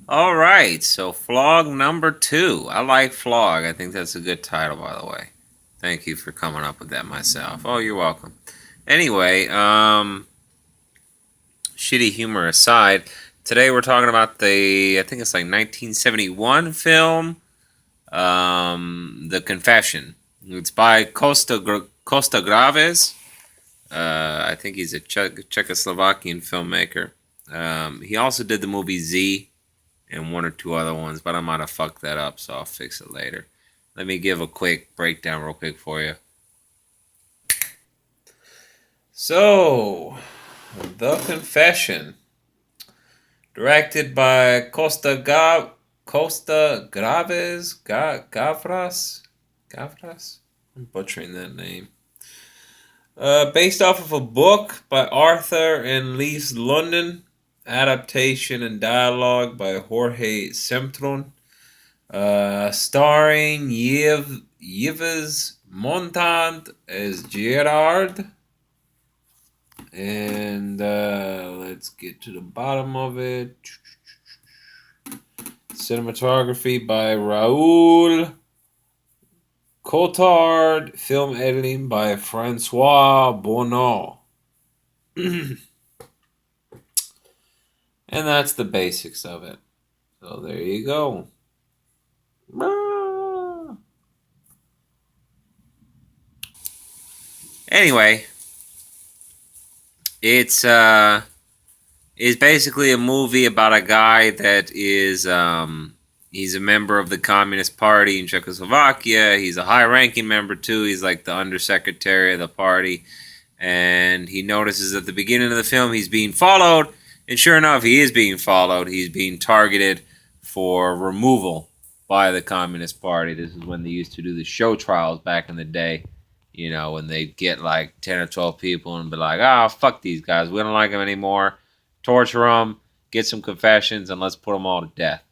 All right, so flog number two. I like flog. I think that's a good title, by the way. Thank you for coming up with that myself. Oh, you're welcome. Anyway, shitty humor aside, today we're talking about I think it's like 1971 film, The Confession. It's by Costa-Gavras. I think he's a Czechoslovakian filmmaker. He also did the movie Z and one or two other ones, but I might have fucked that up, so I'll fix it later. Let me give a quick breakdown, real quick, for you. So, The Confession, directed by Gavras. I'm butchering that name. Based off of a book by Arthur and Lise London, adaptation and dialogue by Jorge Semtron, starring Yves Montand as Gerard. And let's get to the bottom of it. Cinematography by Raoul Cotard. Film editing by Francois Bonneau. And that's the basics of it. So there you go. Anyway, it's basically a movie about a guy that is he's a member of the Communist Party in Czechoslovakia. He's a high-ranking member too. He's like the undersecretary of the party, and he notices at the beginning of the film he's being followed, and sure enough, he is being followed. He's being targeted for removal by the Communist Party. This is when they used to do the show trials back in the day. You know, when they get like 10 or 12 people and be like, oh, fuck these guys. We don't like them anymore. Torture them, get some confessions, and let's put them all to death.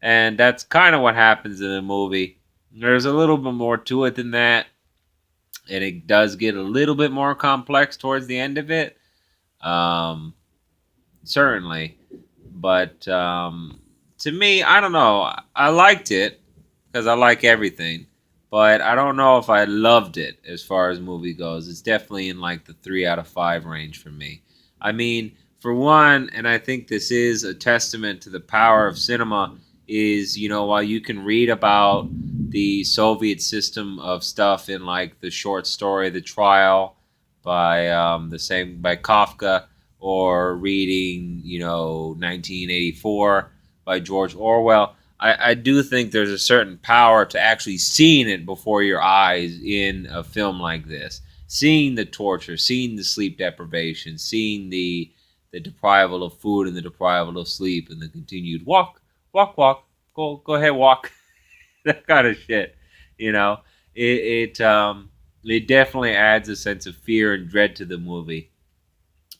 And that's kind of what happens in the movie. There's a little bit more to it than that. And it does get a little bit more complex towards the end of it. Um, Certainly. But to me, I don't know. I liked it because I like everything. But I don't know if I loved it as far as movie goes. It's definitely in like the 3 out of 5 range for me. I mean, for one, and I think this is a testament to the power of cinema, is, while you can read about the Soviet system of stuff in like the short story The Trial by the same by Kafka, or reading 1984 by George Orwell, I do think there's a certain power to actually seeing it before your eyes in a film like this, seeing the torture, seeing the sleep deprivation, seeing the deprival of food and the deprival of sleep, and the continued walk, go ahead, walk, that kind of shit. You know, it definitely adds a sense of fear and dread to the movie.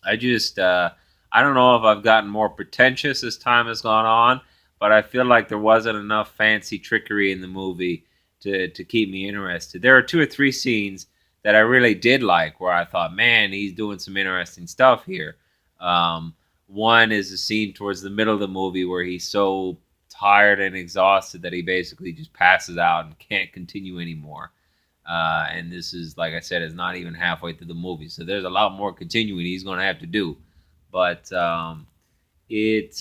I don't know if I've gotten more pretentious as time has gone on, but I feel like there wasn't enough fancy trickery in the movie to keep me interested. There are 2 or 3 scenes that I really did like, where I thought, man, he's doing some interesting stuff here. One is a scene towards the middle of the movie where he's so tired and exhausted that he basically just passes out and can't continue anymore. And this is, like I said, is not even halfway through the movie, so there's a lot more continuing he's going to have to do. But it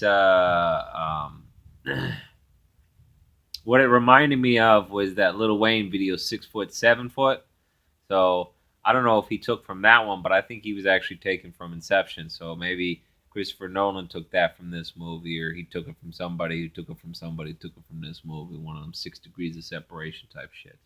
what it reminded me of was that Lil Wayne video, 6 foot, 7 foot. So I don't know if he took from that one, but I think he was actually taken from Inception. So maybe Christopher Nolan took that from this movie, or he took it from somebody who took it from somebody who took it from this movie. One of them 6 degrees of separation type shit.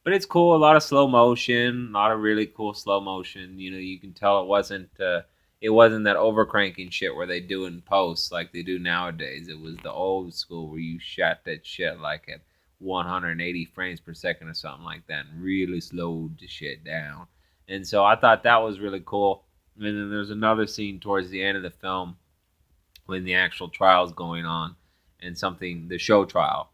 But it's cool. A lot of slow motion, a lot of really cool slow motion. You can tell it wasn't that over cranking shit where they do in post like they do nowadays. It was the old school where you shot that shit like at 180 frames per second or something like that, and really slowed the shit down. And so I thought that was really cool. And then there's another scene towards the end of the film when the actual trial's going on, and the show trial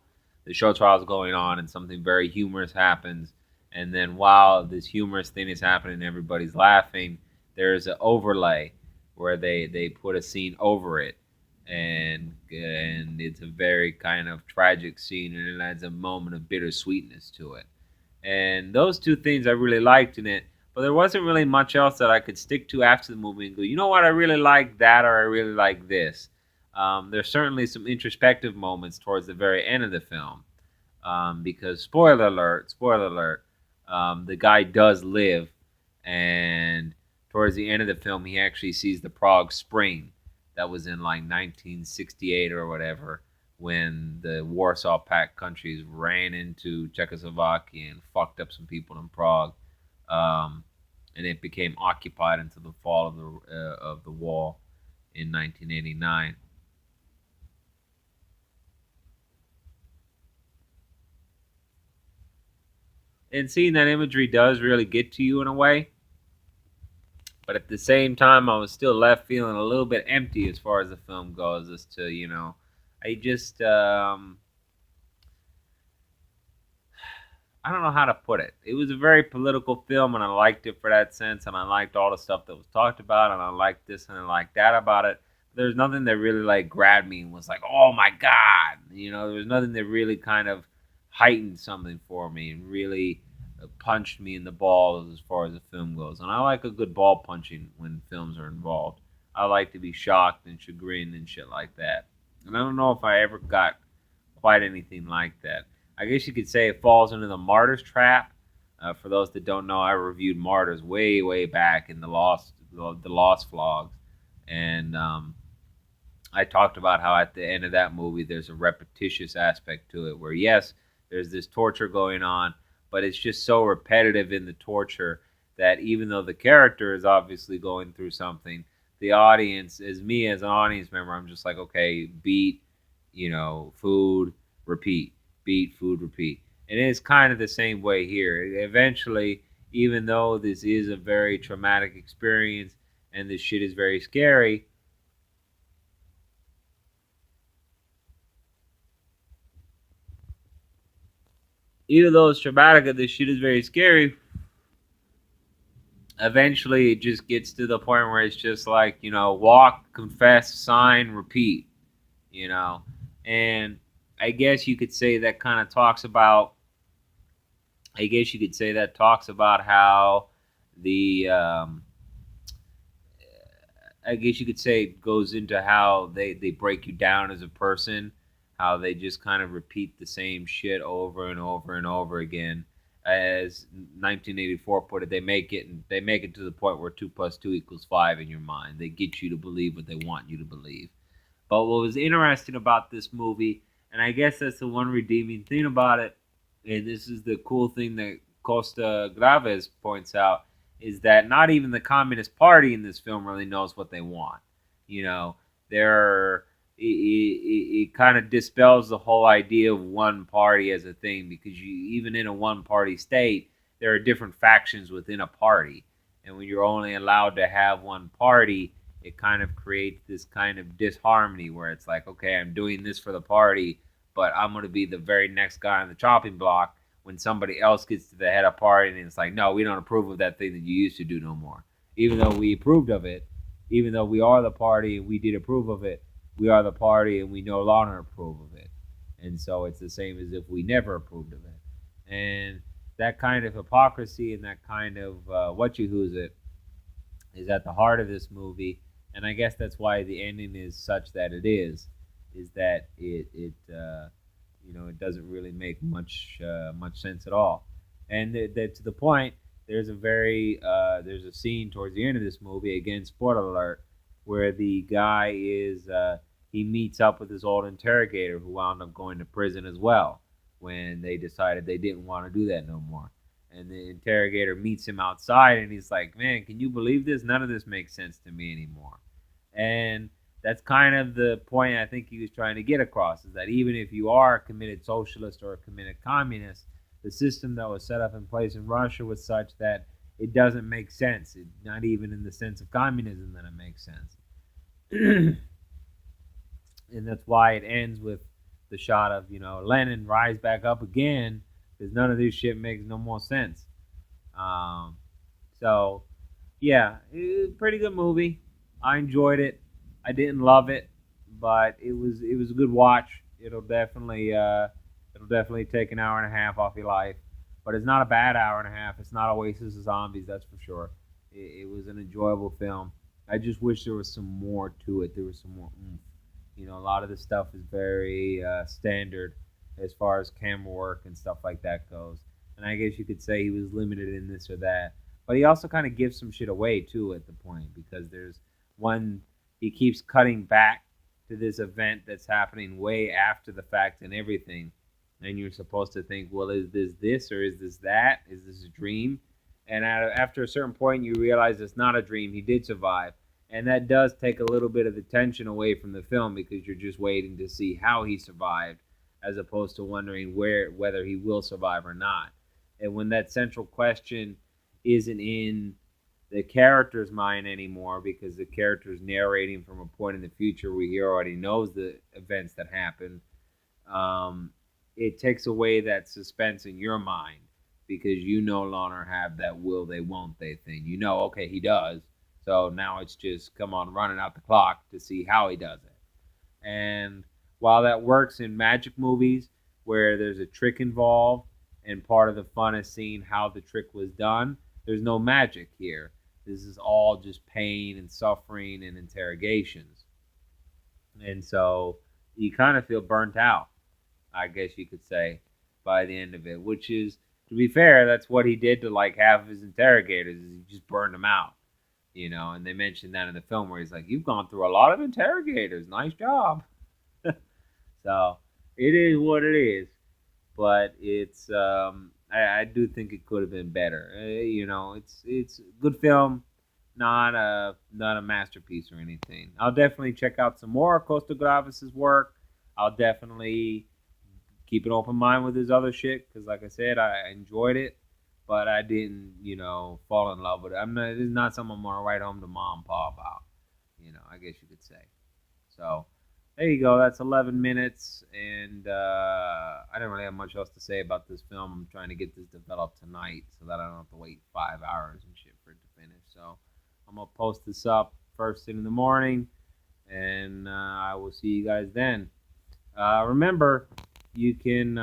is going on, and something very humorous happens. And then while this humorous thing is happening, everybody's laughing. there's an overlay where they put a scene over it, and it's a very kind of tragic scene, and it adds a moment of bittersweetness to it. And those two things I really liked in it, but there wasn't really much else that I could stick to after the movie and go, you know what, I really like that, or I really like this. There's certainly some introspective moments towards the very end of the film, because spoiler alert, the guy does live, and towards the end of the film, he actually sees the Prague Spring that was in like 1968 or whatever, when the Warsaw Pact countries ran into Czechoslovakia and fucked up some people in Prague, um, and it became occupied until the fall of the wall in 1989. And seeing that imagery does really get to you in a way, but at the same time, I was still left feeling a little bit empty as far as the film goes. As to I just I don't know how to put it. It was a very political film, and I liked it for that sense, and I liked all the stuff that was talked about, and I liked this and I liked that about it. There's nothing that really like grabbed me and was like, oh my god, there was nothing that really kind of heightened something for me and really punched me in the balls as far as the film goes. And I like a good ball punching when films are involved. I like to be shocked and chagrined and shit like that. And I don't know if I ever got quite anything like that. I guess you could say it falls into the Martyrs trap. For those that don't know, I reviewed Martyrs way, way back in the Lost Flogs, and I talked about how at the end of that movie there's a repetitious aspect to it, where yes, there's this torture going on, but it's just so repetitive in the torture that even though the character is obviously going through something, the audience, as me as an audience member, I'm just like, okay, beat, food, repeat, beat, food, repeat. And it's kind of the same way here. Eventually, even though this is a very traumatic experience and this shit is very scary, even though it's traumatic and this shit is very scary, eventually it just gets to the point where it's just like, walk, confess, sign, repeat, you know. And I guess you could say that kind of talks about I guess you could say that talks about how the I guess you could say it goes into how they break you down as a person, how they just kind of repeat the same shit over and over and over again. As 1984 put it, they make it to the point where 2 plus 2 equals 5 in your mind. They get you to believe what they want you to believe. But what was interesting about this movie, and I guess that's the one redeeming thing about it, and this is the cool thing that Costa-Gavras points out, is that not even the Communist Party in this film really knows what they want. You know, they're it kind of dispels the whole idea of one party as a thing, because even in a one party state, there are different factions within a party, and when you're only allowed to have one party, it kind of creates this kind of disharmony where it's like, okay, I'm doing this for the party, but I'm going to be the very next guy on the chopping block when somebody else gets to the head of party, and it's like, no, we don't approve of that thing that you used to do no more. Even though we approved of it, even though we are the party and we did approve of it, we are the party and we no longer approve of it. And so it's the same as if we never approved of it. And that kind of hypocrisy and that kind of what you who's it is at the heart of this movie. And I guess that's why the ending is such that it is that it doesn't really make much sense at all. And to the point, there's a scene towards the end of this movie, again, spoiler alert, where the guy is he meets up with his old interrogator who wound up going to prison as well when they decided they didn't want to do that no more. And the interrogator meets him outside, and he's like, man, can you believe this? None of this makes sense to me anymore. And that's kind of the point I think he was trying to get across, is that even if you are a committed socialist or a committed communist, the system that was set up in place in Russia was such that it doesn't make sense. Not even in the sense of communism that it makes sense. And that's why it ends with the shot of, Lenin rise back up again, because none of this shit makes no more sense. So yeah, it was a pretty good movie. I enjoyed it. I didn't love it, but it was a good watch. It'll definitely take an hour and a half off your life, but it's not a bad hour and a half. It's not Oasis of Zombies, that's for sure. It was an enjoyable film. I just wish there was some more to it. There was some more oomph. A lot of the stuff is very standard as far as camera work and stuff like that goes. And I guess you could say he was limited in this or that. But he also kind of gives some shit away too at the point, because there's one, he keeps cutting back to this event that's happening way after the fact and everything. And you're supposed to think, well, is this or is this that? Is this a dream? And after a certain point, you realize it's not a dream. He did survive. And that does take a little bit of the tension away from the film, because you're just waiting to see how he survived, as opposed to wondering whether he will survive or not. And when that central question isn't in the character's mind anymore, because the character's narrating from a point in the future where he already knows the events that happened, it takes away that suspense in your mind, because you no longer have that will they won't they thing. Okay, he does. So now it's just come on running out the clock to see how he does it. And while that works in magic movies where there's a trick involved and part of the fun is seeing how the trick was done, there's no magic here. This is all just pain and suffering and interrogations. And so you kind of feel burnt out, I guess you could say, by the end of it, which is, to be fair, that's what he did to like half of his interrogators, is he just burned them out. And they mentioned that in the film where he's like, you've gone through a lot of interrogators. Nice job. So it is what it is. But I do think it could have been better. It's a good film, not a masterpiece or anything. I'll definitely check out some more of Costa-Gavras' work. I'll definitely keep an open mind with his other shit, because like I said, I enjoyed it, but I didn't, fall in love with it. It's not something I'm gonna write home to mom and pa about. I guess you could say. So there you go. That's 11 minutes, and I don't really have much else to say about this film. I'm trying to get this developed tonight so that I don't have to wait 5 hours and shit for it to finish. So I'm gonna post this up first thing in the morning, and I will see you guys then. Remember, you can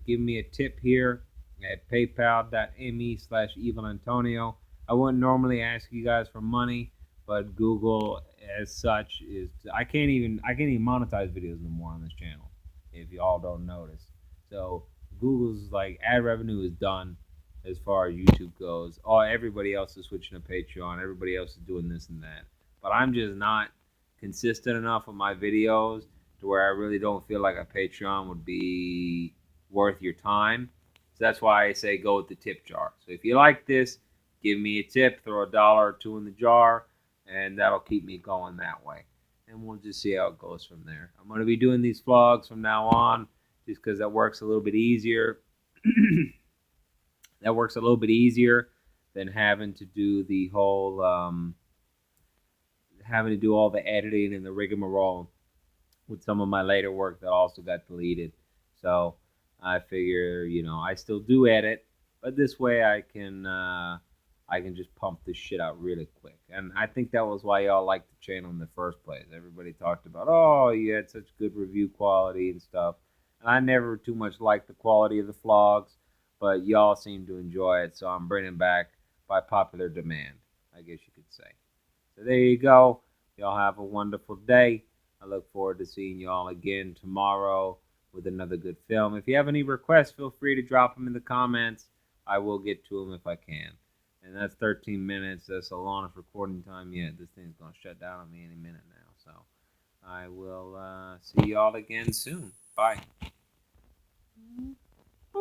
give me a tip here at paypal.me/evilantonio. I wouldn't normally ask you guys for money, but Google as such is, I can't even monetize videos no more on this channel, if y'all don't notice. So Google's like ad revenue is done as far as YouTube goes. Everybody else is switching to Patreon. Everybody else is doing this and that. But I'm just not consistent enough with my videos to where I really don't feel like a Patreon would be worth your time. So that's why I say go with the tip jar. So if you like this, give me a tip, throw $1 or $2 in the jar, and that'll keep me going that way. And we'll just see how it goes from there. I'm going to be doing these vlogs from now on, just because that works a little bit easier. That works a little bit easier than having to do the whole, having to do all the editing and the rigmarole with some of my later work that also got deleted. So I figure, I still do edit, but this way I can just pump this shit out really quick. And I think that was why y'all liked the channel in the first place. Everybody talked about, oh, you had such good review quality and stuff. And I never too much liked the quality of the vlogs, but y'all seem to enjoy it, so I'm bringing back by popular demand, I guess you could say. So there you go. Y'all have a wonderful day. I look forward to seeing y'all again tomorrow with another good film. If you have any requests, feel free to drop them in the comments. I will get to them if I can. And that's 13 minutes. That's the longest recording time yet. This thing's going to shut down on me any minute now. So I will see y'all again soon. Bye.